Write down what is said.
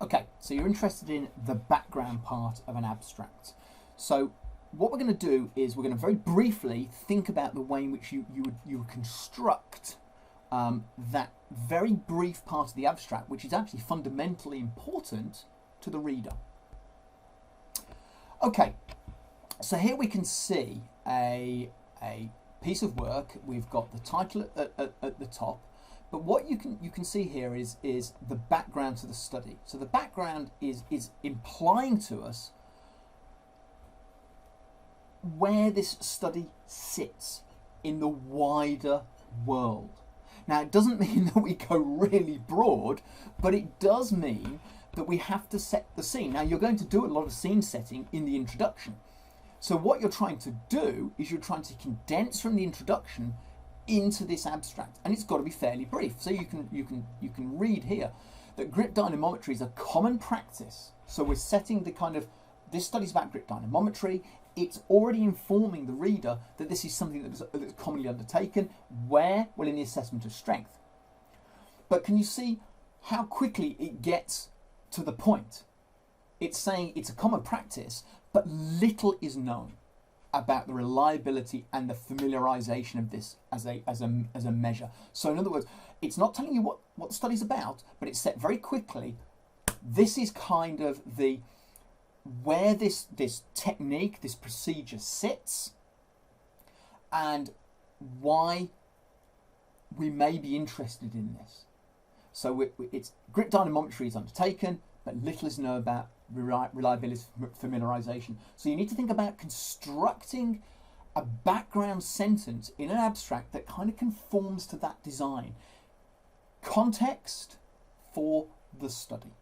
Okay, so you're interested in the background part of an abstract. So what we're going to do is we're going to very briefly think about the way in which you would construct that very brief part of the abstract, which is actually fundamentally important to the reader. Okay, so here we can see a piece of work. We've got the title at the top, but what you can see here is the background to the study. So the background is implying to us where this study sits in the wider world. Now, it doesn't mean that we go really broad, but it does mean that we have to set the scene. Now, you're going to do a lot of scene setting in the introduction. So what you're trying to do is you're trying to condense from the introduction into this abstract, and it's got to be fairly brief. So you can read here that grip dynamometry is a common practice. So we're setting the kind of, this study's about grip dynamometry. It's already informing the reader that this is something that's commonly undertaken. Where? Well, in the assessment of strength. But can you see how quickly it gets to the point? It's saying it's a common practice, but little is known about the reliability and the familiarization of this as a measure. So in other words, it's not telling you what the study's about, but it's set very quickly. This is kind of the where this technique, this procedure sits, and why we may be interested in this. So it's grip dynamometry is undertaken, but little is known about reliability, familiarization. So you need to think about constructing a background sentence in an abstract that kind of conforms to that design. Context for the study.